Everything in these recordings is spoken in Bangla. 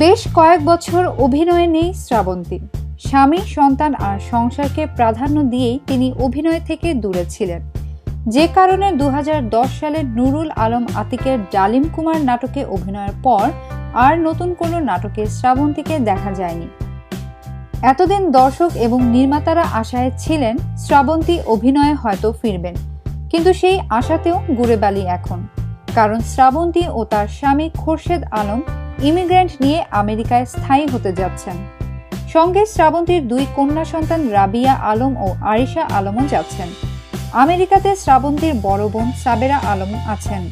বেশ কয়েক বছর অভিনয়ে নেই শ্রাবন্তী। স্বামী, সন্তান আর সংসারকে প্রাধান্য দিয়েই তিনি অভিনয় থেকে দূরে ছিলেন, যে কারণে 2010 সালে নুরুল আলম আতিকের ডালিম কুমার নাটকে অভিনয়ের পর আর নতুন কোনো নাটকে শ্রাবন্তীকে দেখা যায়নি। এতদিন দর্শক এবং নির্মাতারা আশায় ছিলেন শ্রাবন্তী অভিনয়ে হয়তো ফিরবেন, কিন্তু সেই আশাতেও গুড়ে বালি এখন। কারণ শ্রাবন্তী ও তার স্বামী খোরশেদ আলম ইমিগ্রেন্ট নিয়ে আমেরিকায় স্থায়ী হতে যাচ্ছেন। সঙ্গে শ্রাবন্তীর 2 কন্যা সন্তান রাবিয়া আলম ও আরিশা আলমও যাচ্ছেন। আমেরিকাতে শ্রাবন্তীর বড় বোন সাবেরা আলম আছেন।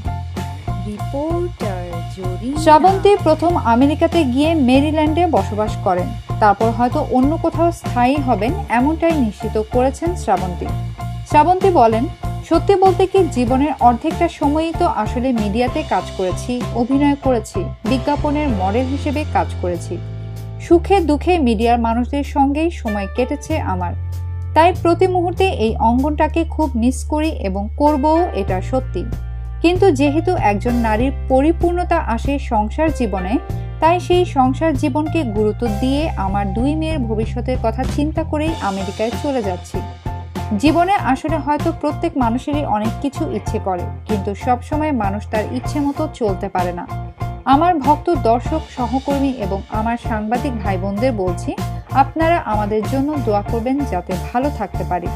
শ্রাবন্তী প্রথম আমেরিকাতে গিয়ে মেরিল্যান্ডে বসবাস করেন, তারপর হয়তো অন্য কোথাও স্থায়ী হবেন, এমনটাই নিশ্চিত করেছেন শ্রাবন্তী। শ্রাবন্তী বলেন, সত্যি বলতে কি, জীবনের অর্ধেকটা সময়ই তো আসলে মিডিয়াতে কাজ করেছি, অভিনয় করেছি, বিজ্ঞাপনের মডেল হিসেবে কাজ করেছি। সুখে দুঃখে মিডিয়ার মানুষদের সঙ্গেই সময় কেটেছে আমার। তাই প্রতি মুহূর্তে এই অঙ্গনটাকে খুব মিস করি এবং করবও, এটা সত্যি। কিন্তু যেহেতু একজন নারীর পরিপূর্ণতা আসে সংসার জীবনে, তাই সেই সংসার জীবনকে গুরুত্ব দিয়ে আমার 2 মেয়ের ভবিষ্যতের কথা চিন্তা করেই আমেরিকায় চলে যাচ্ছি। জীবনে আসলে হয়তো প্রত্যেক মানুষেরই অনেক কিছু ইচ্ছে করে, কিন্তু সবসময় মানুষ তার ইচ্ছে মতো চলতে পারে না। আমার ভক্ত, দর্শক, সহকর্মী এবং আমার সাংবাদিক ভাই বোনদের বলছি, আপনারা আমাদের জন্য দোয়া করবেন যাতে ভালো থাকতে পারি।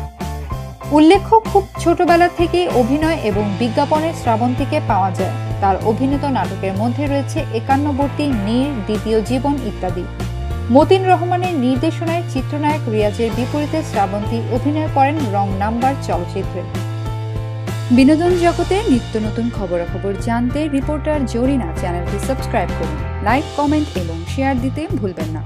উল্লেখ্য, খুব ছোটবেলা থেকেই অভিনয় এবং বিজ্ঞাপনে শ্রাবন্তীকে পাওয়া যায়। তার অভিনীত নাটকের মধ্যে রয়েছে 51বর্তী, নীর, দ্বিতীয় জীবন ইত্যাদি। মতিন রহমানের নির্দেশনায় চিত্রনায়ক রিয়াজের বিপরীতে শ্রাবন্তী অভিনয় করেন রং নাম্বার চলচ্চিত্রে। বিনোদন জগতে নিত্য নতুন খবরাখবর জানতে রিপোর্টার জরিনা চ্যানেলটি সাবস্ক্রাইব করুন, লাইক, কমেন্ট এবং শেয়ার দিতে ভুলবেন না।